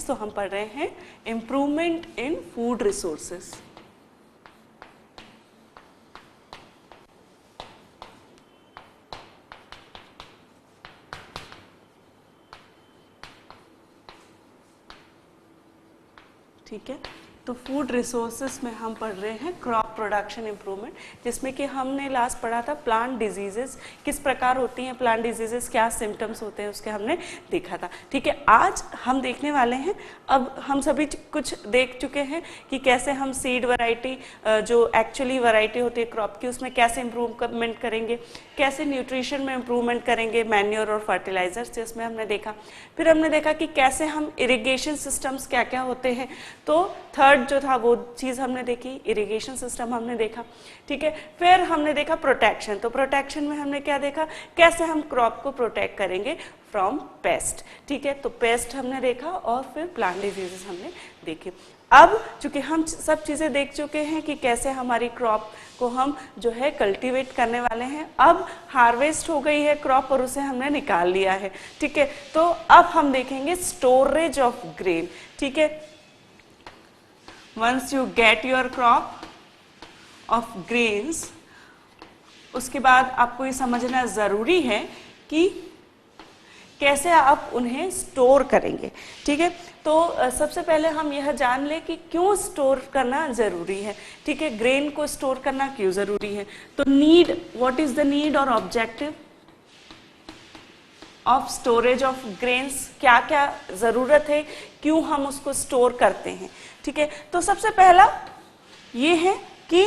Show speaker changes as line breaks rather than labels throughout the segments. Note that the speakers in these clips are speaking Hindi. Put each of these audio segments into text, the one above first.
नेक्स्ट तो हम पढ़ रहे हैं इम्प्रूवमेंट इन फूड रिसोर्सेस। ठीक है, तो फूड रिसोर्सेस में हम पढ़ रहे हैं क्रॉप प्रोडक्शन इम्प्रूवमेंट, जिसमें कि हमने लास्ट पढ़ा था प्लांट डिजीजेस किस प्रकार होती हैं, प्लांट डिजीजेस क्या सिम्टम्स होते हैं उसके हमने देखा था। ठीक है, आज हम देखने वाले हैं, अब हम सभी कुछ देख चुके हैं कि कैसे हम सीड वैरायटी जो एक्चुअली वैरायटी होती है क्रॉप की उसमें कैसे इम्प्रूवमेंट करेंगे, कैसे न्यूट्रिशन में इम्प्रूवमेंट करेंगे, मैन्योर और फर्टिलाइजर्स जिसमें हमने देखा। फिर हमने देखा कि कैसे हम इरिगेशन सिस्टम्स क्या क्या होते हैं, तो थर्ड जो था वो चीज़ हमने देखी, इरिगेशन सिस्टम हमने देखा। ठीक है, फिर हमने देखा प्रोटेक्शन, तो प्रोटेक्शन में हमने क्या देखा, कैसे हम क्रॉप को प्रोटेक्ट करेंगे फ्रॉम पेस्ट। ठीक है, तो पेस्ट हमने देखा और फिर प्लांट डिजीजेस हमने देखे। अब चूंकि हम सब चीज़ें देख चुके हैं कि कैसे हमारी क्रॉप को हम जो है कल्टीवेट करने वाले हैं, अब हार्वेस्ट हो गई है क्रॉप और उसे हमने निकाल लिया है। ठीक है, तो अब हम देखेंगे स्टोरेज ऑफ ग्रेन। ठीक है, once you get your crop of grains, उसके बाद आपको ये समझना ज़रूरी है कि कैसे आप उन्हें स्टोर करेंगे। ठीक है, तो सबसे पहले हम यह जान लें कि क्यों स्टोर करना ज़रूरी है। ठीक है, ग्रेन को स्टोर करना क्यों ज़रूरी है, तो need, what is the need और objective of storage of grains, क्या क्या ज़रूरत है, क्यों हम उसको स्टोर करते हैं। ठीक है, तो सबसे पहला ये है कि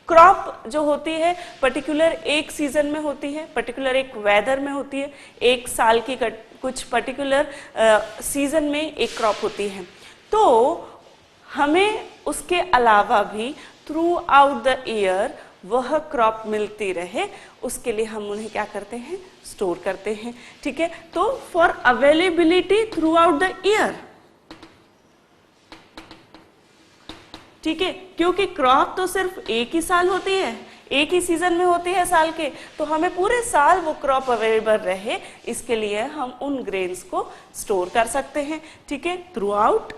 क्रॉप जो होती है पर्टिकुलर एक सीजन में होती है, पर्टिकुलर एक वेदर में होती है, एक साल की कुछ पर्टिकुलर सीजन में एक क्रॉप होती है। तो हमें उसके अलावा भी थ्रू आउट द ईयर वह क्रॉप मिलती रहे, उसके लिए हम उन्हें क्या करते हैं, स्टोर करते हैं। ठीक है, तो for availability throughout the year. ठीक है, क्योंकि क्रॉप तो सिर्फ एक ही साल होती है, एक ही सीजन में होती है साल के, तो हमें पूरे साल वो क्रॉप अवेलेबल रहे, इसके लिए हम उन ग्रेन्स को स्टोर कर सकते हैं। ठीक है, थ्रू आउट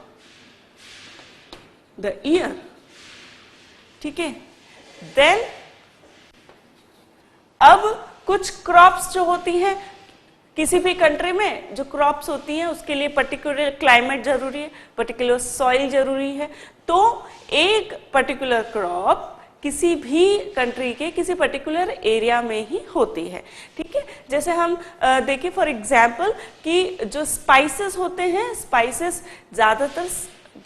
द ईयर। ठीक है, देन अब कुछ क्रॉप्स जो होती हैं किसी भी कंट्री में, जो क्रॉप्स होती हैं उसके लिए पर्टिकुलर क्लाइमेट जरूरी है, पर्टिकुलर सॉइल जरूरी है। तो एक पर्टिकुलर क्रॉप किसी भी कंट्री के किसी पर्टिकुलर एरिया में ही होती है। ठीक है, जैसे हम देखें फॉर एग्जांपल कि जो स्पाइसेस होते हैं, स्पाइसेस ज़्यादातर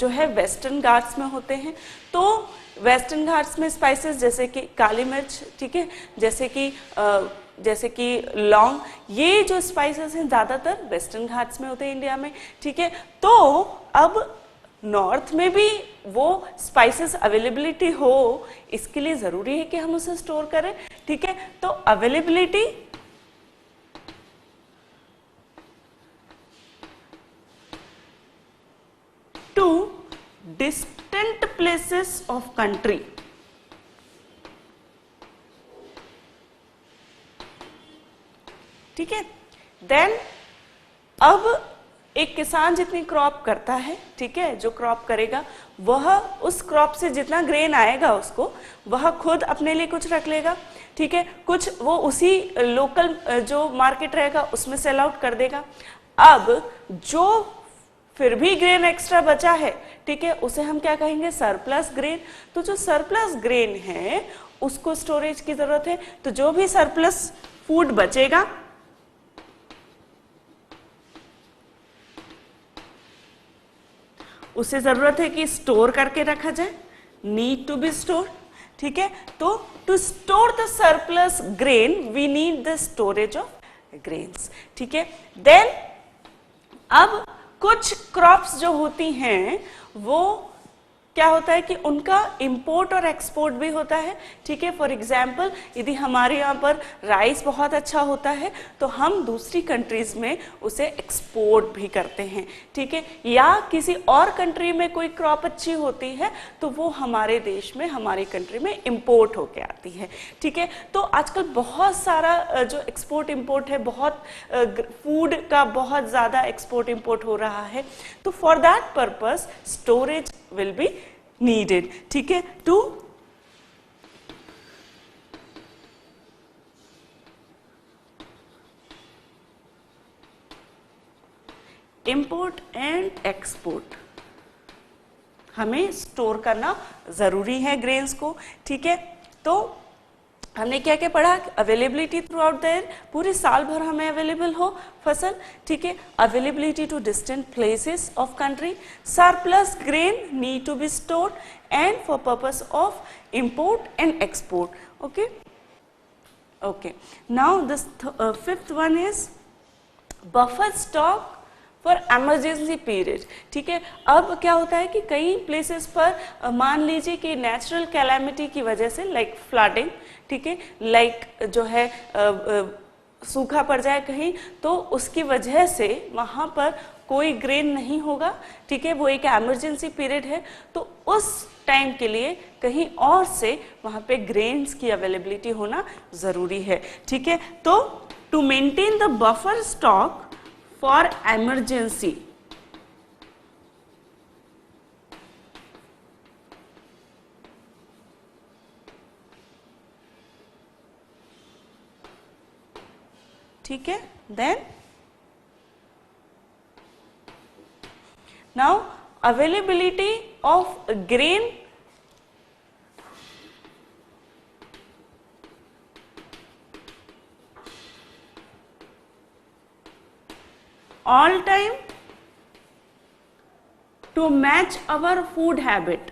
जो है वेस्टर्न घाट्स में होते हैं। तो वेस्टर्न घाट्स में स्पाइसेस जैसे कि काली मिर्च, ठीक है, जैसे कि लौंग, ये जो स्पाइसेस हैं ज़्यादातर वेस्टर्न घाट्स में होते हैं इंडिया में। ठीक है, तो अब नॉर्थ में भी वो स्पाइसेस अवेलेबिलिटी हो, इसके लिए ज़रूरी है कि हम उसे स्टोर करें। ठीक है, तो availability to distant places of country. ठीक है, देन अब एक किसान जितनी क्रॉप करता है, ठीक है, जो क्रॉप करेगा वह उस क्रॉप से जितना ग्रेन आएगा उसको वह खुद अपने लिए कुछ रख लेगा। ठीक है, कुछ वो उसी लोकल जो मार्केट रहेगा उसमें सेल आउट कर देगा। अब जो फिर भी ग्रेन एक्स्ट्रा बचा है, ठीक है, उसे हम क्या कहेंगे, सरप्लस ग्रेन। तो जो सरप्लस ग्रेन है उसको स्टोरेज की जरूरत है, तो जो भी सरप्लस फूड बचेगा उसे जरूरत है कि स्टोर करके रखा जाए, नीड टू बी स्टोर। ठीक है, तो to store the surplus grain we need the storage of grains. ठीक है, देन अब कुछ क्रॉप्स जो होती हैं वो क्या होता है कि उनका इंपोर्ट और एक्सपोर्ट भी होता है, ठीक है। फॉर एग्जाम्पल यदि हमारे यहाँ पर राइस बहुत अच्छा होता है तो हम दूसरी कंट्रीज में उसे एक्सपोर्ट भी करते हैं, ठीक है। या किसी और कंट्री में कोई क्रॉप अच्छी होती है तो वो हमारे देश में, हमारी कंट्री में इंपोर्ट होके आती है, ठीक है। तो आजकल बहुत सारा जो एक्सपोर्ट इंपोर्ट है, बहुत फूड का बहुत ज़्यादा एक्सपोर्ट इंपोर्ट हो रहा है, तो for that purpose storage will be needed, ठीक है, to import and export हमें स्टोर करना जरूरी है ग्रेन्स को, ठीक है। तो हमने क्या क्या पढ़ा, availability throughout the year, पूरे साल भर हमें अवेलेबल हो फसल, ठीक है। Availability to distant places of country, surplus grain need to be stored and for purpose of import and export, okay okay. Now this fifth one is buffer stock for emergency period, ठीक है। अब क्या होता है कि कई प्लेसेस पर मान लीजिए कि नेचुरल कैलामिटी की वजह से, लाइक फ्लडिंग, ठीक है, लाइक जो है सूखा पड़ जाए कहीं, तो उसकी वजह से वहाँ पर कोई ग्रेन नहीं होगा, ठीक है, वो एक एमरजेंसी पीरियड है, तो उस टाइम के लिए कहीं और से वहाँ पे ग्रेन्स की अवेलेबिलिटी होना ज़रूरी है, ठीक है। तो to maintain the buffer stock for emergency, ठीक है। Then now availability of grain all time to match our food habit.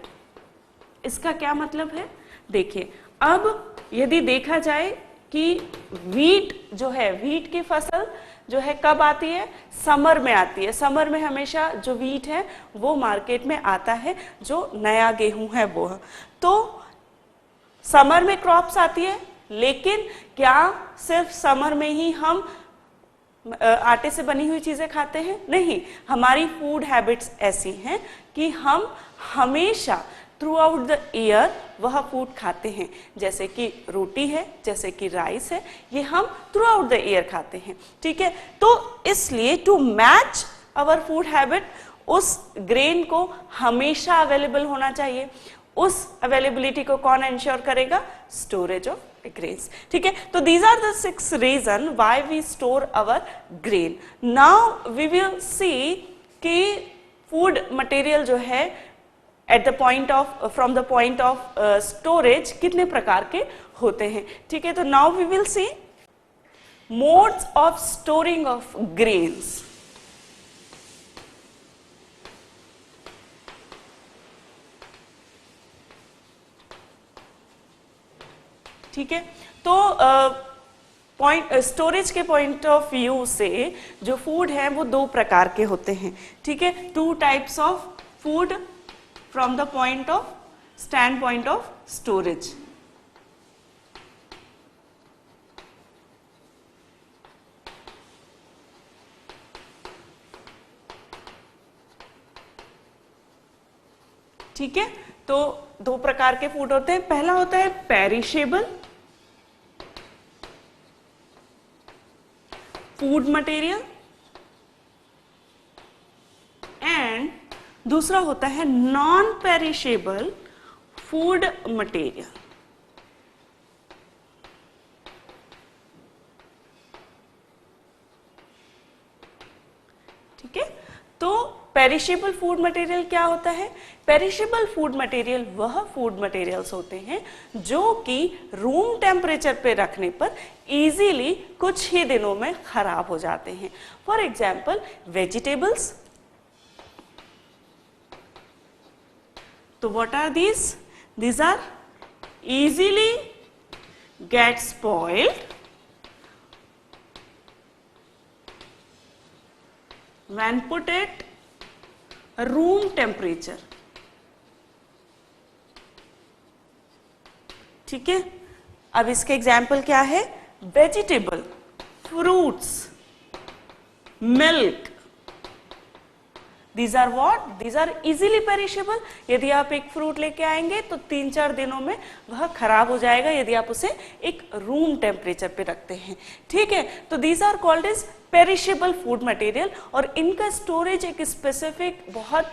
इसका क्या मतलब है, देखिए, अब यदि देखा जाए कि वीट जो है, वीट की फसल जो है कब आती है, समर में आती है। समर में हमेशा जो वीट है वो मार्केट में आता है, जो नया गेहूं है वो। तो समर में क्रॉप्स आती है, लेकिन क्या सिर्फ समर में ही हम आटे से बनी हुई चीजें खाते हैं? नहीं, हमारी फूड हैबिट्स ऐसी हैं कि हम हमेशा थ्रू आउट द ईयर वह फूड खाते हैं, जैसे कि रोटी है, जैसे कि राइस है, ये हम थ्रू आउट द ईयर खाते हैं, ठीक है। तो इसलिए to match our food habit, उस ग्रेन को हमेशा अवेलेबल होना चाहिए। उस अवेलेबिलिटी को कौन इंश्योर करेगा? स्टोरेज ऑफ grains, ठीक है। तो these are the 6 reason why we store our grain. Now we will see कि food material जो है at the point of from the point of storage कितने प्रकार के होते हैं, ठीक है। तो now we will see modes of storing of grains. ठीक है। तो पॉइंट स्टोरेज के पॉइंट ऑफ व्यू से जो फूड है वो 2 प्रकार के होते हैं, ठीक है। 2 types of food from the point of stand point of storage. ठीक है। तो 2 प्रकार के फूड होते हैं। पहला होता है पेरिशेबल फूड मटेरियल एंड दूसरा होता है नॉन पेरिशेबल फूड मटेरियल। ठीक है। तो पेरिशेबल फूड मटेरियल क्या होता है? पेरिशेबल फूड मटेरियल वह फूड मटेरियल्स होते हैं जो कि रूम टेम्परेचर पे रखने पर इजीली कुछ ही दिनों में खराब हो जाते हैं। For example vegetables. तो what are these? These are easily get spoiled when put at room temperature. ठीक है। अब इसके एग्जाम्पल क्या है? Vegetable, fruits, milk, These are what? These are easily perishable. यदि आप एक फ्रूट लेके आएंगे तो 3-4 दिनों में वह खराब हो जाएगा यदि आप उसे एक रूम टेम्परेचर पे रखते हैं, ठीक है। तो these are called as perishable food material, और इनका स्टोरेज एक स्पेसिफिक बहुत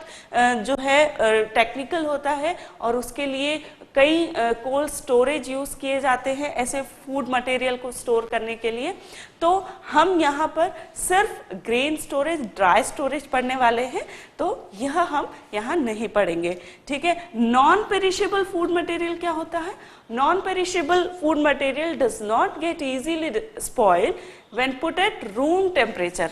जो है टेक्निकल होता है, और उसके लिए कई कोल्ड स्टोरेज यूज किए जाते हैं ऐसे फूड मटेरियल को स्टोर करने के लिए। तो हम यहाँ पर सिर्फ ग्रेन स्टोरेज, ड्राई स्टोरेज पढ़ने वाले हैं, तो यह हम यहाँ नहीं पढ़ेंगे, ठीक है। नॉन पेरिशेबल फूड मटेरियल क्या होता है? Non perishable food material does not gate easily spoil when put at room temperature.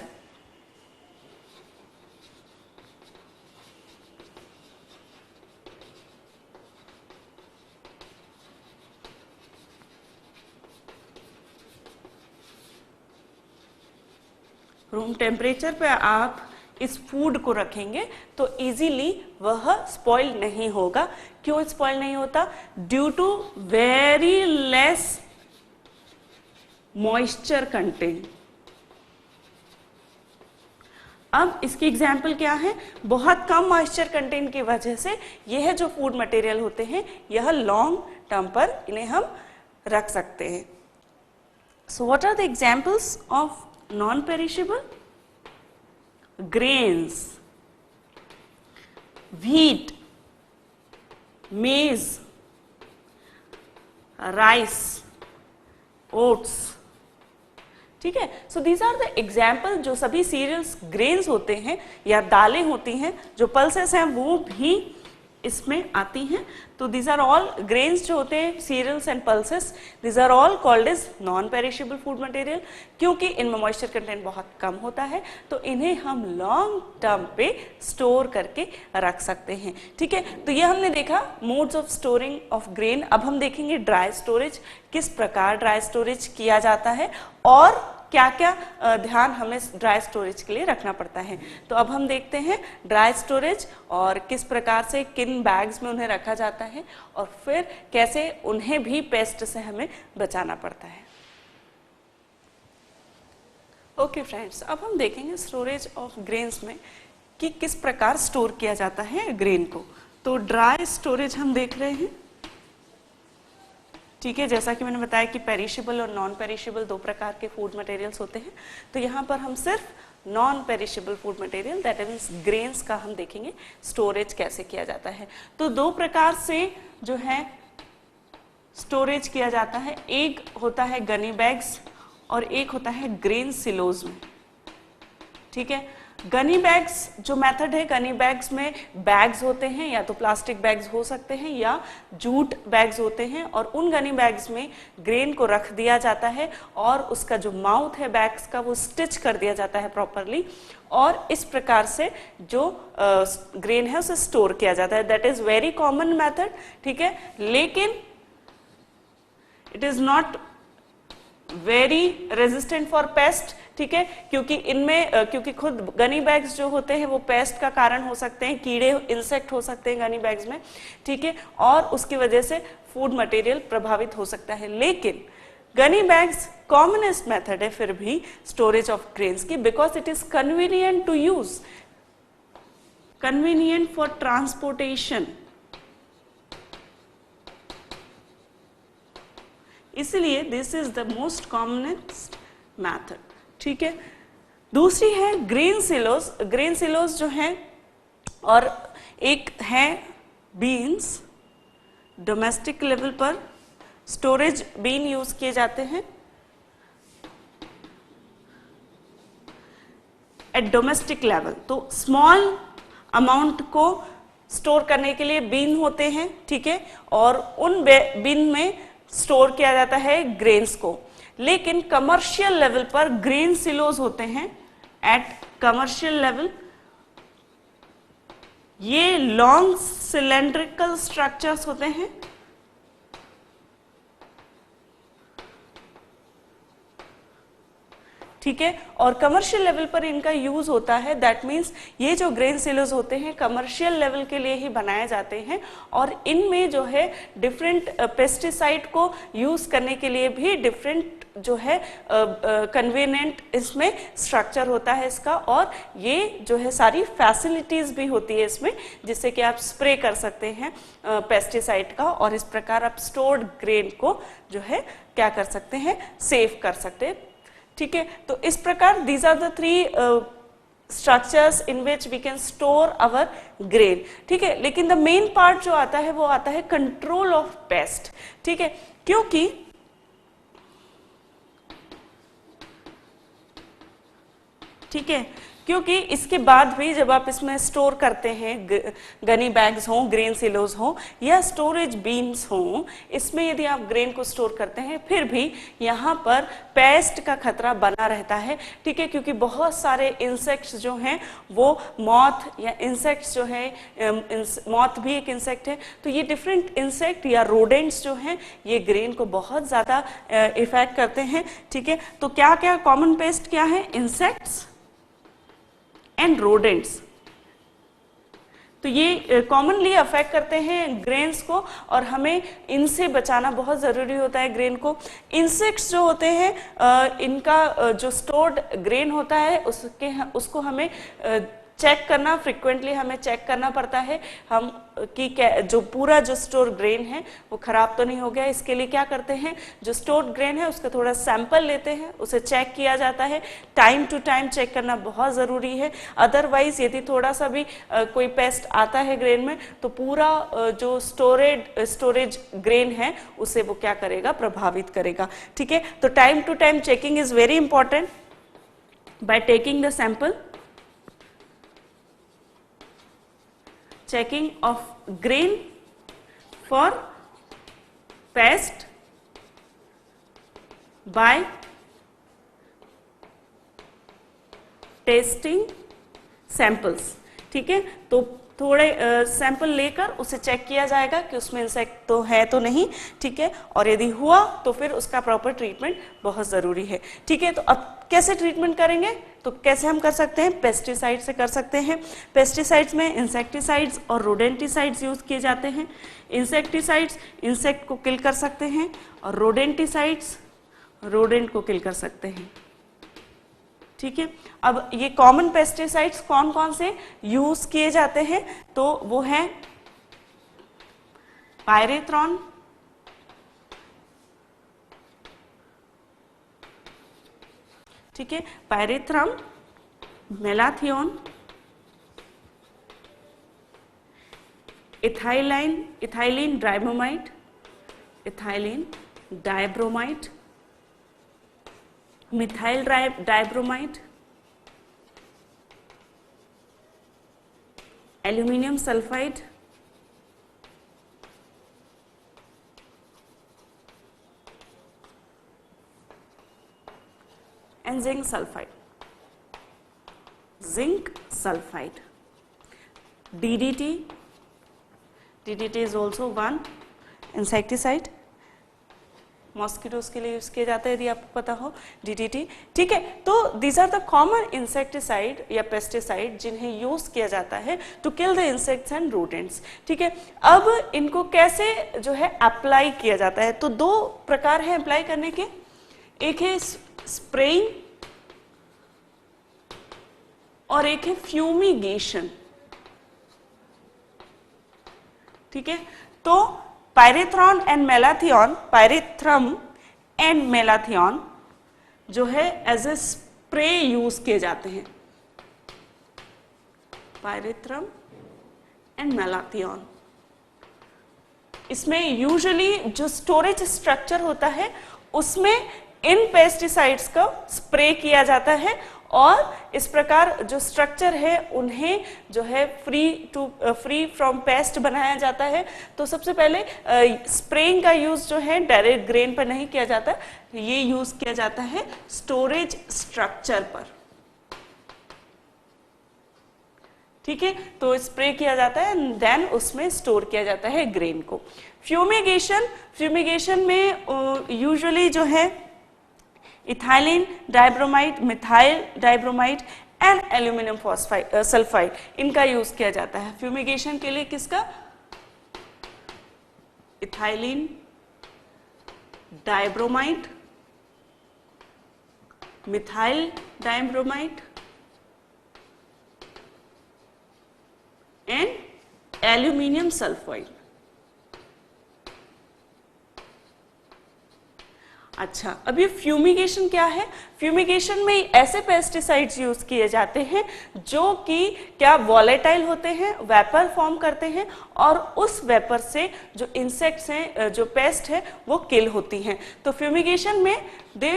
Room temperature पे आप इस फूड को रखेंगे तो इजीली वह स्पॉइल नहीं होगा। क्यों स्पॉइल नहीं होता? Due to very less moisture content. अब इसकी एग्जाम्पल क्या है? बहुत कम मॉइस्चर कंटेंट की वजह से यह जो फूड मटेरियल होते हैं यह लॉन्ग टर्म पर इन्हें हम रख सकते हैं। So what are the examples of non perishable? Grains, wheat, maize, rice, oats, ठीक है। So these are the example. जो सभी सीरियल्स ग्रेन्स होते हैं या दालें होती हैं, जो पल्सेस हैं वो भी इसमें आती हैं। तो दीज आर ऑल ग्रेन्स जो होते हैं, cereals and pulses, these are all called as non perishable food material, क्योंकि इनमें मॉइस्चर कंटेंट बहुत कम होता है, तो इन्हें हम लॉन्ग टर्म पे स्टोर करके रख सकते हैं, ठीक है। तो ये हमने देखा modes of storing of grain. अब हम देखेंगे ड्राई स्टोरेज, किस प्रकार ड्राई स्टोरेज किया जाता है और क्या क्या ध्यान हमें ड्राई स्टोरेज के लिए रखना पड़ता है। तो अब हम देखते हैं ड्राई स्टोरेज और किस प्रकार से किन बैग्स में उन्हें रखा जाता है, और फिर कैसे उन्हें भी पेस्ट से हमें बचाना पड़ता है। ओके फ्रेंड्स, अब हम देखेंगे स्टोरेज ऑफ ग्रेन्स में कि किस प्रकार स्टोर किया जाता है ग्रेन को। तो ड्राई स्टोरेज हम देख रहे हैं, ठीक है। जैसा कि मैंने बताया कि पेरिशेबल और नॉन पेरिशेबल दो प्रकार के फूड मटेरियल्स होते हैं, तो यहाँ पर हम सिर्फ non perishable food material that means grains का हम देखेंगे स्टोरेज कैसे किया जाता है। तो दो प्रकार से जो है स्टोरेज किया जाता है, एक होता है गनी बैग्स और एक होता है ग्रेन सिलोज में, ठीक है। गनी बैग्स जो मेथड है, गनी बैग्स में बैग्स होते हैं, या तो प्लास्टिक बैग्स हो सकते हैं या जूट बैग्स होते हैं, और उन गनी बैग्स में ग्रेन को रख दिया जाता है और उसका जो माउथ है बैग्स का वो स्टिच कर दिया जाता है प्रॉपरली, और इस प्रकार से जो ग्रेन है उसे स्टोर किया जाता है। That is very common method, ठीक है, लेकिन it is not very resistant for paste, ठीक है, क्योंकि इनमें क्योंकि खुद गनी बैग्स जो होते हैं वो पेस्ट का कारण हो सकते हैं, कीड़े इंसेक्ट हो सकते हैं गनी बैग्स में, ठीक है, और उसकी वजह से फूड मटेरियल प्रभावित हो सकता है। लेकिन गनी बैग्स कॉमनेस्ट मेथड है फिर भी स्टोरेज ऑफ ग्रेन्स की, because it is convenient to use, convenient for transportation, इसलिए this is the most commonest method, ठीक है। दूसरी है ग्रेन सिलोस। ग्रेन सिलोस जो है, और एक है बीन्स, डोमेस्टिक लेवल पर स्टोरेज बीन यूज किए जाते हैं एट डोमेस्टिक लेवल। तो स्मॉल अमाउंट को स्टोर करने के लिए बीन होते हैं, ठीक है, और उन बीन में स्टोर किया जाता है ग्रेन्स को। लेकिन कमर्शियल लेवल पर ग्रेन सिलोज होते हैं एट कमर्शियल लेवल। ये लॉन्ग सिलेंड्रिकल स्ट्रक्चर्स होते हैं, ठीक है। और कमर्शियल लेवल पर इनका यूज होता है, दैट मीन्स ये जो ग्रेन सिलोज होते हैं कमर्शियल लेवल के लिए ही बनाए जाते हैं और इनमें जो है डिफरेंट पेस्टिसाइड को यूज करने के लिए भी डिफरेंट जो है कन्वीनियंट इसमें स्ट्रक्चर होता है इसका, और ये जो है सारी फैसिलिटीज भी होती है इसमें, जिससे कि आप स्प्रे कर सकते हैं पेस्टिसाइड का और इस प्रकार आप स्टोर्ड ग्रेन को जो है क्या कर सकते हैं, सेव कर सकते हैं। ठीक है, तो इस प्रकार these are the three structures in which we can store our grain. ठीक है, लेकिन द मेन पार्ट जो आता है वो आता है कंट्रोल ऑफ पेस्ट। ठीक है, क्योंकि ठीक है, क्योंकि इसके बाद भी जब आप इसमें स्टोर करते हैं, गनी बैग्स हों, ग्रेन सिलोज हों या स्टोरेज बीन्स हों, इसमें यदि आप ग्रेन को स्टोर करते हैं फिर भी यहाँ पर पेस्ट का खतरा बना रहता है। ठीक है, क्योंकि बहुत सारे इंसेक्ट्स जो हैं वो मॉथ या इंसेक्ट्स जो है, मॉथ भी एक इंसेक्ट है, तो ये डिफरेंट इंसेक्ट या रोडेंट्स जो हैं ये ग्रेन को बहुत ज़्यादा इफेक्ट करते हैं। ठीक है, तो क्या क्या कॉमन पेस्ट क्या है, इंसेक्ट्स एंड रोडेंट्स, तो ये कॉमनली अफेक्ट करते हैं ग्रेन्स को और हमें इनसे बचाना बहुत ज़रूरी होता है ग्रेन को। इंसेक्ट्स जो होते हैं इनका जो स्टोर्ड ग्रेन होता है उसको हमें चेक करना, फ्रिक्वेंटली हमें चेक करना पड़ता है हम कि जो पूरा जो स्टोर ग्रेन है वो खराब तो नहीं हो गया। इसके लिए क्या करते हैं, जो स्टोर्ड ग्रेन है उसका थोड़ा सैंपल लेते हैं, उसे चेक किया जाता है, टाइम टू टाइम चेक करना बहुत ज़रूरी है। अदरवाइज यदि थोड़ा सा भी कोई पेस्ट आता है ग्रेन में तो पूरा जो स्टोरेज ग्रेन है उसे वो क्या करेगा, प्रभावित करेगा। ठीक है, तो time to time checking is very important by taking the sample, checking of grain for pest by testing samples। ठीक है, तो थोड़े सैंपल लेकर उसे चेक किया जाएगा कि उसमें इंसेक्ट तो है तो नहीं। ठीक है, और यदि हुआ तो फिर उसका प्रॉपर ट्रीटमेंट बहुत ज़रूरी है। ठीक है, तो अब कैसे ट्रीटमेंट करेंगे, तो कैसे हम कर सकते हैं, पेस्टिसाइड से कर सकते हैं। पेस्टिसाइड्स में इंसेक्टिसाइड्स और रोडेंटिसाइड्स यूज किए जाते हैं। इंसेक्टिसाइड्स इंसेक्ट को किल कर सकते हैं और रोडेंटिसाइड्स रोडेंट को किल कर सकते हैं। ठीक है, अब ये कॉमन पेस्टिसाइड्स कौन कौन से यूज किए जाते हैं, तो वो है पायरेथ्रॉन, ठीक है, pyrethrum, malathion, ethylene dibromide, ethylene dibromide, methyl dibromide, aluminium sulphide, and zinc sulfide, DDT is also one insecticide, mosquitoes के लिए यूज किया जाता है यदि आपको पता हो, DDT। ठीक है, तो these are the common insecticide या पेस्टिसाइड जिन्हें यूज किया जाता है to kill the insects and rodents. ठीक है, अब इनको कैसे जो है अप्लाई किया जाता है, तो दो प्रकार है अप्लाई करने के, एक है स्प्रेइंग और एक है फ्यूमिगेशन। ठीक है, तो पायरेथ्रॉन एंड मेलाथियोन, पायरेथ्रम एंड मेलाथियोन जो है एज ए स्प्रे यूज किए जाते हैं, पायरेथ्रम एंड मेलाथियोन। इसमें यूजुअली जो स्टोरेज स्ट्रक्चर होता है उसमें इन पेस्टिसाइड्स को स्प्रे किया जाता है और इस प्रकार जो स्ट्रक्चर है उन्हें जो है फ्री फ्रॉम पेस्ट बनाया जाता है। तो सबसे पहले स्प्रेइंग का यूज जो है डायरेक्ट ग्रेन पर नहीं किया जाता, ये यूज किया जाता है स्टोरेज स्ट्रक्चर पर। ठीक है, तो स्प्रे किया जाता है एंड देन उसमें स्टोर किया जाता है ग्रेन को। फ्यूमिगेशन में यूजुअली जो है ethylene dibromide, methyl dibromide and aluminium phosphide sulphide, इनका यूज किया जाता है फ्यूमिगेशन के लिए। किसका? Ethylene dibromide, methyl dibromide and aluminium sulphide. अच्छा, अब ये फ्यूमिगेशन क्या है? फ्यूमिगेशन में ऐसे पेस्टिसाइड्स यूज किए जाते हैं जो कि क्या वॉलेटाइल होते हैं, वेपर फॉर्म करते हैं और उस वेपर से जो इंसेक्ट्स हैं, जो पेस्ट है, वो किल होती हैं। तो फ्यूमिगेशन में they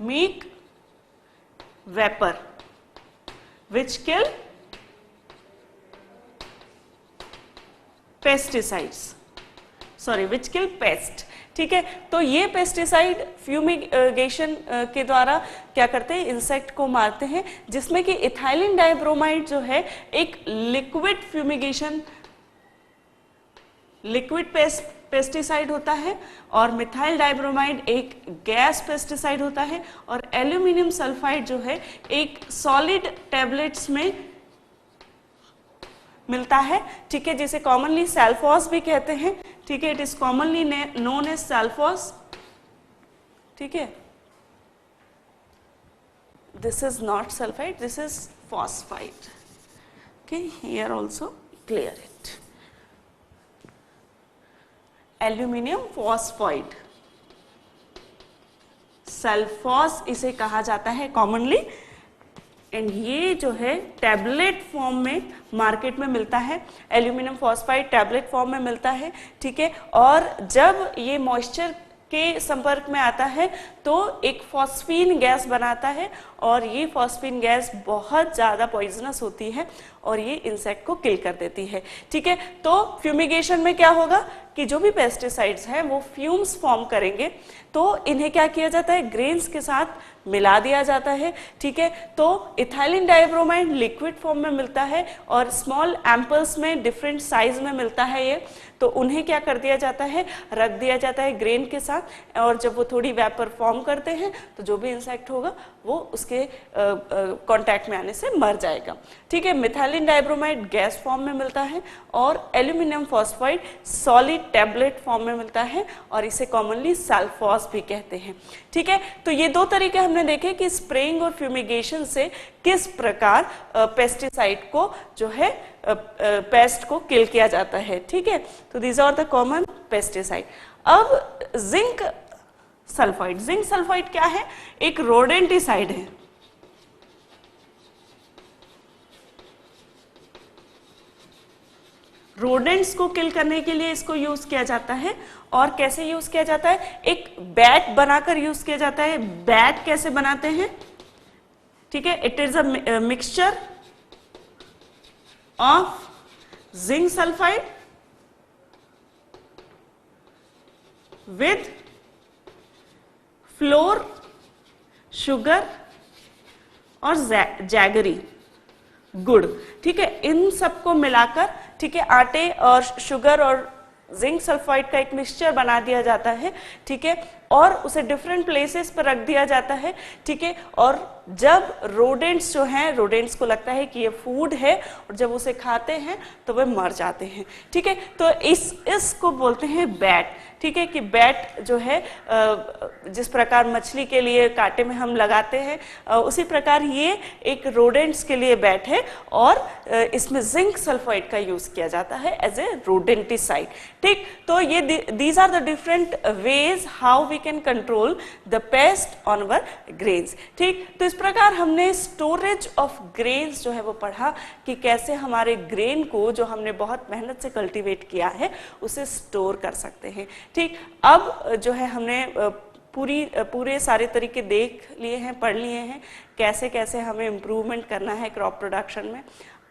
make vapour which kill pesticides, sorry which kill paste. ठीक है, तो ये पेस्टिसाइड फ्यूमिगेशन के द्वारा क्या करते हैं? इंसेक्ट को मारते हैं, जिसमें कि इथाइलिन डाइब्रोमाइड जो है एक लिक्विड फ्यूमिगेशन, लिक्विड पेस्टिसाइड होता है और मिथाइल डाइब्रोमाइड एक गैस पेस्टिसाइड होता है और एल्यूमिनियम सल्फाइड जो है एक सॉलिड टैबलेट्स में मिलता है। ठीक है, जिसे कॉमनली सल्फोस भी कहते हैं। ठीक है, it is commonly known as Celphos. ठीक है, this is not sulphide, this is phosphide. Okay, here also clear it. Aluminium phosphide, Celphos इसे कहा जाता है कॉमनली, एंड ये जो है टैबलेट फॉर्म में मार्केट में मिलता है। एल्यूमिनियम फॉस्फाइड टैबलेट फॉर्म में मिलता है। ठीक है, और जब ये मॉइस्चर के संपर्क में आता है तो एक फॉस्फीन गैस बनाता है और ये फॉस्फीन गैस बहुत ज़्यादा पॉइजनस होती है और ये इंसेक्ट को किल कर देती है। ठीक है, तो फ्यूमिगेशन में क्या होगा कि जो भी पेस्टिसाइड्स हैं वो फ्यूम्स फॉर्म करेंगे, तो इन्हें क्या किया जाता है? ग्रेन्स के साथ मिला दिया जाता है। ठीक है, तो इथाइलिन डाइब्रोमाइड लिक्विड फॉर्म में मिलता है और स्मॉल एम्पल्स में डिफरेंट साइज में मिलता है ये, तो उन्हें क्या कर दिया जाता है? रख दिया जाता है ग्रेन के साथ, और जब वो थोड़ी वेपर फॉर्म करते हैं तो जो भी इंसेक्ट होगा वो उसके कांटेक्ट में आने से मर जाएगा। ठीक है, मिथाइलिन डाइब्रोमाइड गैस फॉर्म में मिलता है और aluminium phosphide solid tablet form में मिलता है और इसे कॉमनली सल्फोस भी कहते हैं। ठीक है, तो ये दो तरीके हमने देखे कि स्प्रेइंग और फ्यूमिगेशन से किस प्रकार पेस्टिसाइड को जो है पेस्ट को किल किया जाता है। ठीक है, तो these are the common pesticide. अब जिंक सल्फाइड, जिंक सल्फाइड क्या है? एक रोडेंटिसाइड है। रोडेंट्स को किल करने के लिए इसको यूज किया जाता है। और कैसे यूज किया जाता है? एक बैट बनाकर यूज किया जाता है। बैट कैसे बनाते हैं? ठीक है, it is a mixture of zinc sulphide with floor, sugar और जैगरी, गुड़। ठीक है, इन सबको मिलाकर, ठीक है, आटे और शुगर और जिंक सल्फाइड का एक मिक्सचर बना दिया जाता है। ठीक है, और उसे डिफरेंट प्लेसेस पर रख दिया जाता है। ठीक है, और जब रोडेंट्स जो हैं, रोडेंट्स को लगता है कि ये फूड है और जब उसे खाते हैं तो वे मर जाते हैं। ठीक है, तो इसको बोलते हैं बैट। ठीक है, कि बैट जो है जिस प्रकार मछली के लिए कांटे में हम लगाते हैं, उसी प्रकार ये एक रोडेंट्स के लिए बैट है और इसमें जिंक सल्फाइड का यूज किया जाता है एज ए रोडेंटिसाइड। ठीक, तो ये these are the different ways how we can control the pest on our grains. ठीक, तो इस प्रकार हमने स्टोरेज ऑफ ग्रेन्स जो है वो पढ़ा कि कैसे हमारे ग्रेन को जो हमने बहुत मेहनत से कल्टीवेट किया है उसे स्टोर कर सकते हैं। ठीक, अब जो है हमने पूरे सारे तरीके देख लिए हैं, पढ़ लिए हैं, कैसे कैसे हमें इम्प्रूवमेंट करना है क्रॉप प्रोडक्शन में।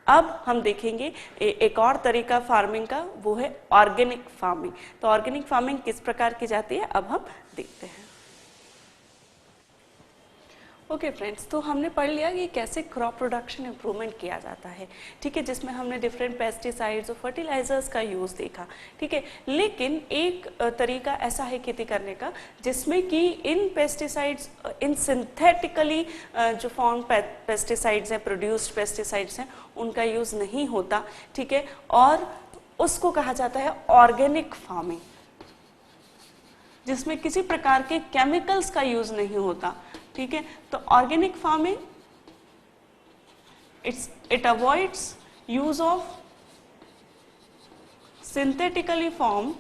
अब हम देखेंगे एक और तरीका फार्मिंग का, वो है ऑर्गेनिक फार्मिंग। तो ऑर्गेनिक फार्मिंग किस प्रकार की जाती है अब हम देखते हैं। ओके फ्रेंड्स, तो हमने पढ़ लिया कि कैसे क्रॉप प्रोडक्शन इम्प्रूवमेंट किया जाता है, ठीक है, जिसमें हमने डिफरेंट पेस्टिसाइड्स और फर्टिलाइजर्स का यूज़ देखा, ठीक है। लेकिन एक तरीका ऐसा है खेती करने का जिसमें कि इन पेस्टिसाइड्स, इन सिंथेटिकली जो फॉर्म पेस्टिसाइड्स हैं, प्रोड्यूस्ड पेस्टिसाइड्स हैं, उनका यूज़ नहीं होता, ठीक है, और उसको कहा जाता है ऑर्गेनिक फार्मिंग, जिसमें किसी प्रकार के केमिकल्स का यूज़ नहीं होता, ठीक है। तो organic farming it avoids use of synthetically form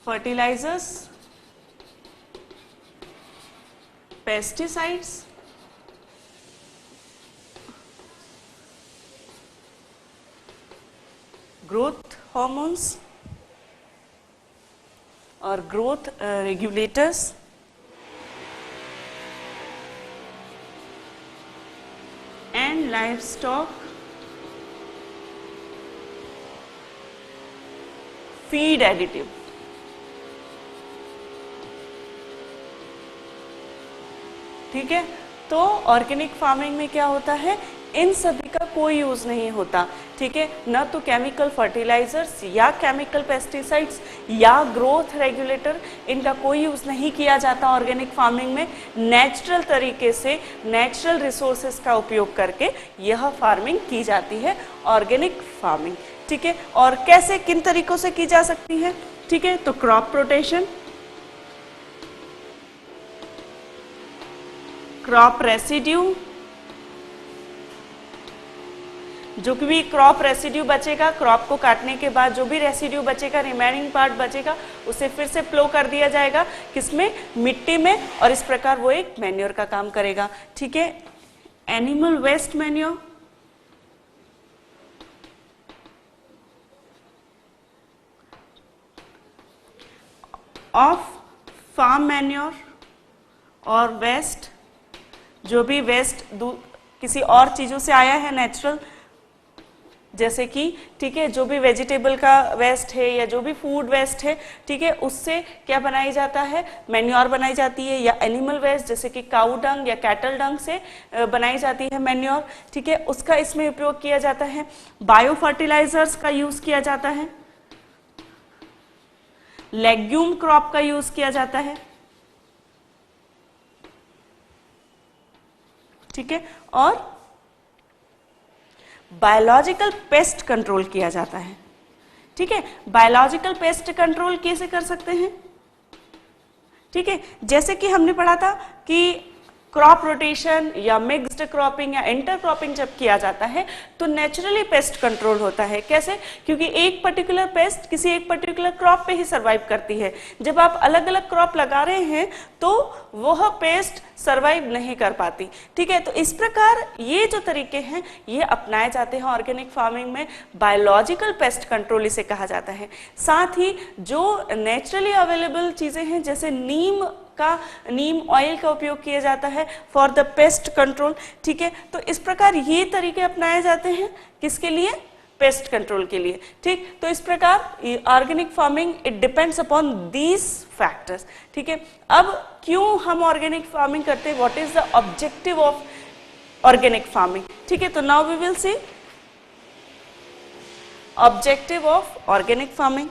fertilisers, pesticides, growth hormones और growth regulators and livestock feed additive, ठीक है। तो ऑर्गेनिक फार्मिंग में क्या होता है, इन सभी का कोई यूज नहीं होता, ठीक है, न तो केमिकल फर्टिलाइजर्स या केमिकल पेस्टिसाइड्स या ग्रोथ रेगुलेटर, इनका कोई यूज नहीं किया जाता ऑर्गेनिक फार्मिंग में। नेचुरल तरीके से नेचुरल रिसोर्सेज का उपयोग करके यह फार्मिंग की जाती है, ऑर्गेनिक फार्मिंग, ठीक है। और कैसे, किन तरीकों से की जा सकती है, ठीक है, तो क्रॉप रोटेशन, क्रॉप रेसिड्यू, जो भी क्रॉप रेसिड्यू बचेगा, क्रॉप को काटने के बाद जो भी रेसिड्यू बचेगा, रिमेनिंग पार्ट बचेगा, उसे फिर से प्लो कर दिया जाएगा, किसमें, मिट्टी में, और इस प्रकार वो एक मैन्योर का काम करेगा, ठीक है। Animal waste manure, of farm manure और वेस्ट, जो भी वेस्ट किसी और चीजों से आया है नेचुरल, जैसे कि, ठीक है, जो भी वेजिटेबल का वेस्ट है या जो भी फूड वेस्ट है, ठीक है, उससे क्या बनाई जाता है, मैन्योर बनाई जाती है, या एनिमल वेस्ट जैसे कि काऊ डंग या कैटल डंग से बनाई जाती है मैन्योर, ठीक है, उसका इसमें उपयोग किया जाता है। बायो फर्टिलाइजर्स का यूज किया जाता है, लेग्यूम क्रॉप का यूज किया जाता है, ठीक है, और बायोलॉजिकल पेस्ट कंट्रोल किया जाता है, ठीक है। बायोलॉजिकल पेस्ट कंट्रोल कैसे कर सकते हैं, ठीक है, जैसे कि हमने पढ़ा था कि क्रॉप रोटेशन या मिक्स्ड क्रॉपिंग या इंटर क्रॉपिंग जब किया जाता है तो नेचुरली पेस्ट कंट्रोल होता है। कैसे, क्योंकि एक पर्टिकुलर पेस्ट किसी एक पर्टिकुलर क्रॉप पे ही सरवाइव करती है। जब आप अलग अलग क्रॉप लगा रहे हैं तो वह पेस्ट सरवाइव नहीं कर पाती, ठीक है। तो इस प्रकार ये जो तरीके हैं ये अपनाए जाते हैं ऑर्गेनिक फार्मिंग में, बायोलॉजिकल पेस्ट कंट्रोल इसे कहा जाता है। साथ ही जो नेचुरली अवेलेबल चीजें हैं, जैसे नीम ऑयल का उपयोग किया जाता है फॉर द पेस्ट कंट्रोल, ठीक है। तो इस प्रकार ये तरीके अपनाए जाते हैं, किसके लिए, पेस्ट कंट्रोल के लिए, ठीक। तो इस प्रकार organic farming it depends upon these factors, ठीक है। अब क्यों हम ऑर्गेनिक फार्मिंग करते हैं, what is the objective of organic farming, ठीक है। तो now we will see objective of organic farming.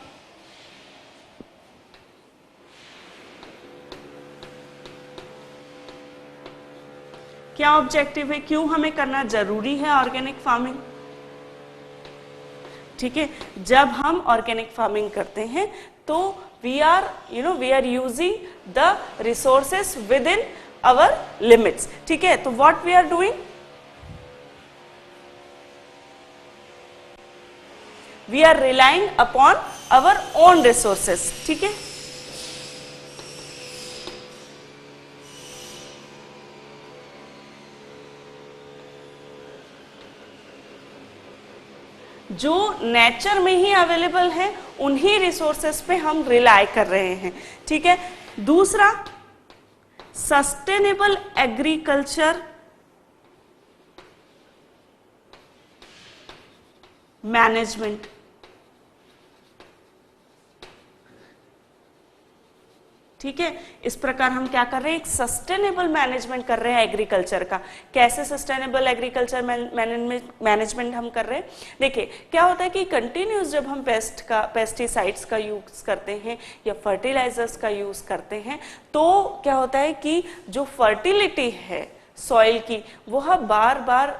क्या ऑब्जेक्टिव है, क्यों हमें करना जरूरी है ऑर्गेनिक फार्मिंग, ठीक है। जब हम ऑर्गेनिक फार्मिंग करते हैं तो we are using the resources within our limits, ठीक है। तो what we are doing, we are relying upon our own resources, ठीक है। जो नेचर में ही अवेलेबल है उन्हीं रिसोर्सेस पे हम रिलाई कर रहे हैं, ठीक है। दूसरा, सस्टेनेबल एग्रीकल्चर मैनेजमेंट, ठीक है, इस प्रकार हम क्या कर रहे हैं, एक सस्टेनेबल मैनेजमेंट कर रहे हैं एग्रीकल्चर का। कैसे सस्टेनेबल एग्रीकल्चर मैनेजमेंट हम कर रहे हैं, देखिए क्या होता है कि कंटिन्यूस जब हम पेस्टिसाइड्स का यूज करते हैं या फर्टिलाइजर्स का यूज करते हैं, तो क्या होता है कि जो फर्टिलिटी है सॉइल की वह बार बार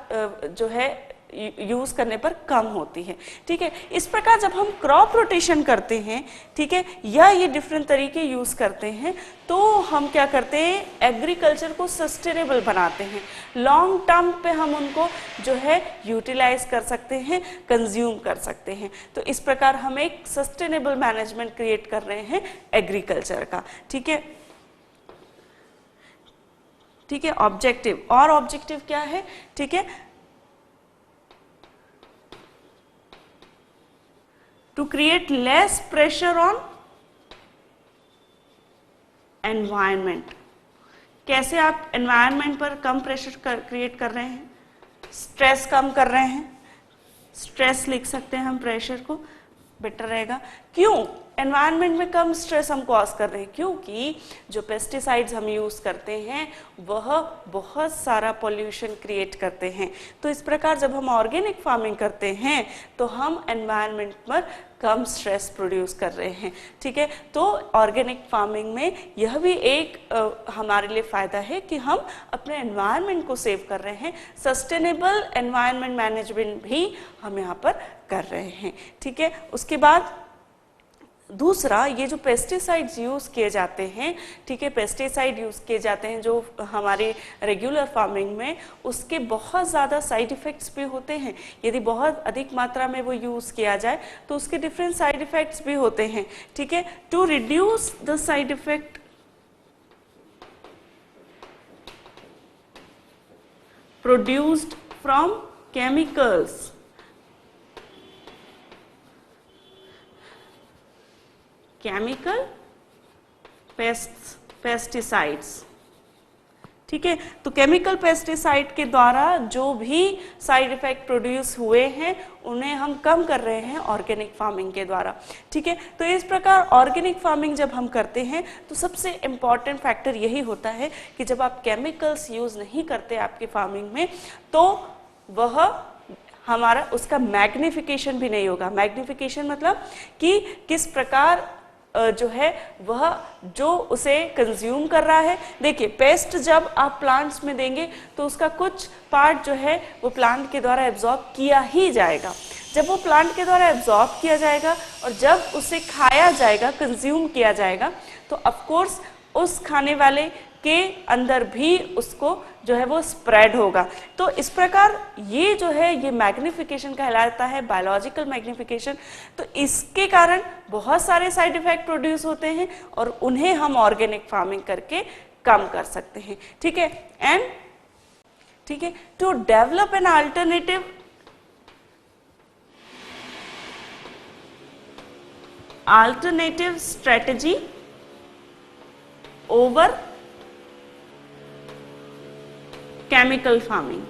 जो है यूज करने पर कम होती है। ठीक है, इस प्रकार जब हम क्रॉप रोटेशन करते हैं, ठीक है, या ये डिफरेंट तरीके यूज करते हैं, तो हम क्या करते हैं, एग्रीकल्चर को सस्टेनेबल बनाते हैं। लॉन्ग टर्म पे हम उनको जो है यूटिलाइज कर सकते हैं, कंज्यूम कर सकते हैं। तो इस प्रकार हम एक सस्टेनेबल मैनेजमेंट क्रिएट कर रहे हैं एग्रीकल्चर का। ठीक है, ठीक है, ऑब्जेक्टिव, और ऑब्जेक्टिव क्या है, ठीक है, to create less pressure on environment। कैसे आप environment पर कम प्रेशर क्रिएट कर रहे हैं, स्ट्रेस कम कर रहे हैं, स्ट्रेस लिख सकते हैं हम, प्रेशर को बेटर रहेगा। क्यों एनवायरनमेंट में कम स्ट्रेस हम कॉज कर रहे हैं, क्योंकि जो पेस्टिसाइड्स हम यूज करते हैं वह बहुत सारा पोल्यूशन क्रिएट करते हैं। तो इस प्रकार जब हम ऑर्गेनिक फार्मिंग करते हैं तो हम एनवायरनमेंट पर कम स्ट्रेस प्रोड्यूस कर रहे हैं। ठीक है, तो ऑर्गेनिक फार्मिंग में यह भी एक हमारे लिए फायदा है कि हम अपने एनवायरनमेंट को सेव कर रहे हैं, सस्टेनेबल एनवायरनमेंट मैनेजमेंट भी हम यहाँ पर कर रहे हैं। ठीक है, उसके बाद दूसरा, ये जो पेस्टिसाइड्स यूज किए जाते हैं, ठीक है, पेस्टिसाइड यूज किए जाते हैं जो हमारे रेगुलर फार्मिंग में, उसके बहुत ज़्यादा साइड इफेक्ट्स भी होते हैं। यदि बहुत अधिक मात्रा में वो यूज किया जाए तो उसके डिफरेंट साइड इफेक्ट्स भी होते हैं। ठीक है, to reduce the side effect produced from chemicals, chemical pesticides. ठीक है, तो केमिकल पेस्टिसाइड के द्वारा जो भी साइड इफेक्ट प्रोड्यूस हुए हैं उन्हें हम कम कर रहे हैं ऑर्गेनिक फार्मिंग के द्वारा। ठीक है, तो इस प्रकार ऑर्गेनिक फार्मिंग जब हम करते हैं तो सबसे इम्पॉर्टेंट फैक्टर यही होता है कि जब आप केमिकल्स यूज नहीं करते आपकी फार्मिंग में, तो वह हमारा उसका मैग्निफिकेशन भी नहीं होगा। मैग्निफिकेशन मतलब कि किस प्रकार जो है वह जो उसे कंज्यूम कर रहा है। देखिए, पेस्ट जब आप प्लांट्स में देंगे तो उसका कुछ पार्ट जो है वो प्लांट के द्वारा एब्जॉर्ब किया ही जाएगा। जब वो प्लांट के द्वारा एब्जॉर्ब किया जाएगा और जब उसे खाया जाएगा, कंज्यूम किया जाएगा, तो ऑफ कोर्स उस खाने वाले के अंदर भी उसको जो है वो स्प्रेड होगा। तो इस प्रकार ये जो है ये मैग्निफिकेशन कहलाता है, बायोलॉजिकल मैग्निफिकेशन। तो इसके कारण बहुत सारे साइड इफेक्ट प्रोड्यूस होते हैं और उन्हें हम ऑर्गेनिक फार्मिंग करके कम कर सकते हैं। ठीक है, एंड ठीक है, to develop an alternative strategy over chemical farming.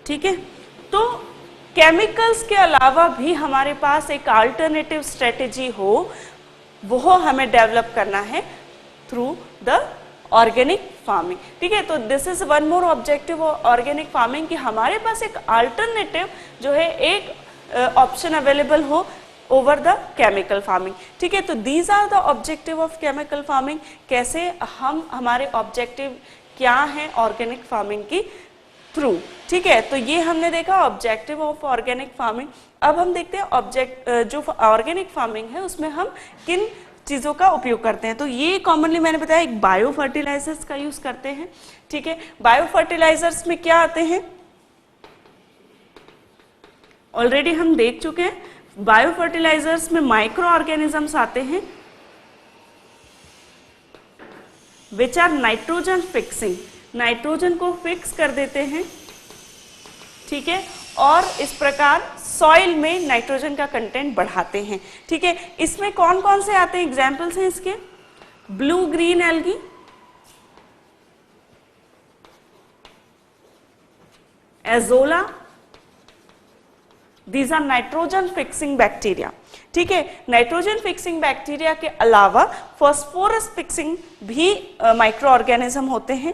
ठीक है, तो केमिकल्स के अलावा भी हमारे पास एक अल्टरनेटिव स्ट्रेटेजी हो, वो हमें डेवलप करना है थ्रू द ऑर्गेनिक फार्मिंग। ठीक है, तो this is one more objective organic farming कि हमारे पास एक अल्टरनेटिव जो है एक ऑप्शन अवेलेबल हो ओवर द केमिकल फार्मिंग। ठीक है, तो these are the objective of chemical farming. कैसे हम, हमारे ऑब्जेक्टिव क्या हैं ऑर्गेनिक फार्मिंग की थ्रू। ठीक है, तो ये हमने देखा ऑब्जेक्टिव ऑफ ऑर्गेनिक फार्मिंग। अब हम देखते हैं जो ऑर्गेनिक फार्मिंग है उसमें हम किन चीज़ों का उपयोग करते हैं। तो ये कॉमनली मैंने बताया एक बायो फर्टिलाइजर्स का यूज करते हैं। ठीक है, बायो फर्टिलाइजर्स में क्या आते हैं ऑलरेडी हम देख चुके हैं। बायो फर्टिलाइजर्स में माइक्रो ऑर्गेनिजम्स आते हैं which are nitrogen fixing, nitrogen को फिक्स कर देते हैं। ठीक है, और इस प्रकार सॉइल में नाइट्रोजन का कंटेंट बढ़ाते हैं। ठीक है, इसमें कौन कौन से आते हैं, एग्जाम्पल्स हैं इसके, blue green algae, azolla, these are nitrogen fixing bacteria. ठीक है, नाइट्रोजन फिक्सिंग बैक्टीरिया के अलावा फॉस्फोरस फिक्सिंग भी माइक्रो ऑर्गेनिज्म होते हैं।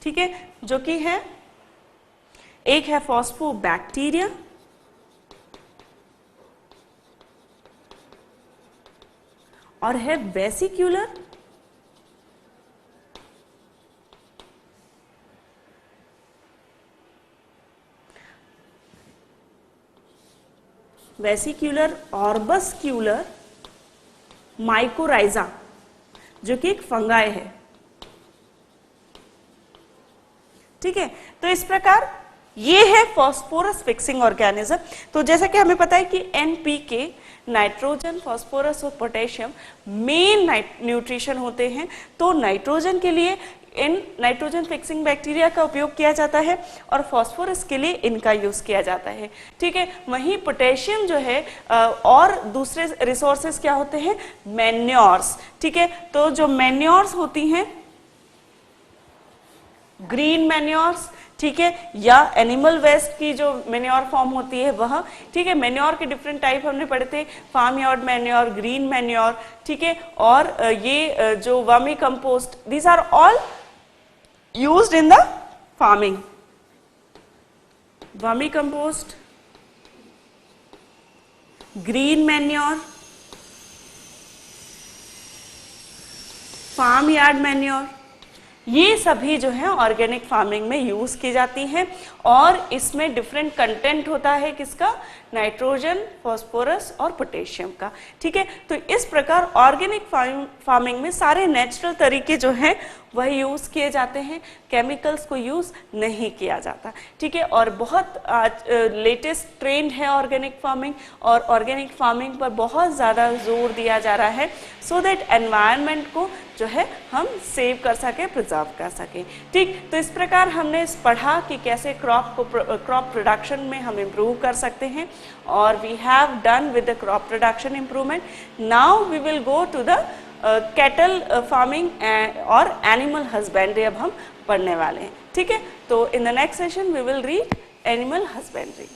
ठीक है, जो कि है, एक है फॉस्फोबैक्टीरिया और है वेसिक्यूलर ऑर्बस्क्यूलर माइकोराइजा, जो कि एक फंगाई है। ठीक है, तो इस प्रकार ये है फॉस्फोरस फिक्सिंग ऑर्गेनिज्म। तो जैसा कि हमें पता है कि एनपीके, नाइट्रोजन, फॉस्फोरस और पोटेशियम मेन न्यूट्रिशन होते हैं, तो नाइट्रोजन के लिए इन नाइट्रोजन फिक्सिंग बैक्टीरिया का उपयोग किया जाता है और फॉस्फोरस के लिए इनका यूज किया जाता है। ठीक है, वहीं पोटेशियम जो है और दूसरे रिसोर्सेज क्या होते हैं, मैन्योर्स। ठीक है, तो जो मैन्योर्स होती हैं, ग्रीन मैन्योर्स, ठीक है, या एनिमल वेस्ट की जो मैन्योर फॉर्म होती है वह। ठीक है, मैन्योर के डिफरेंट टाइप हमने पढ़े थे, farm yard manure, green manure. ठीक है, और ये जो vermi compost, these are all used in the farming. Vermi compost, green manure, farm yard manure, ये सभी जो है ऑर्गेनिक फार्मिंग में यूज की जाती हैं और इसमें डिफरेंट कंटेंट होता है किसका, नाइट्रोजन, फॉस्फोरस और पोटेशियम का। ठीक है, तो इस प्रकार ऑर्गेनिक फार्मिंग में सारे नेचुरल तरीके जो हैं वह यूज किए जाते हैं, केमिकल्स को यूज नहीं किया जाता। ठीक है, और बहुत आज लेटेस्ट ट्रेंड है ऑर्गेनिक फार्मिंग, और ऑर्गेनिक फार्मिंग पर बहुत ज़्यादा जोर दिया जा रहा है सो दैट एनवायरनमेंट को जो है हम सेव कर सकें, प्रिजर्व कर सकें। ठीक, तो इस प्रकार हमने पढ़ा कि कैसे क्रॉप प्रोडक्शन में हम इम्प्रूव कर सकते हैं, और we have done with the crop production improvement. Now we will go to the cattle farming और एनिमल हस्बेंड्री अब हम पढ़ने वाले हैं। ठीक है, तो in the next session we will read animal husbandry.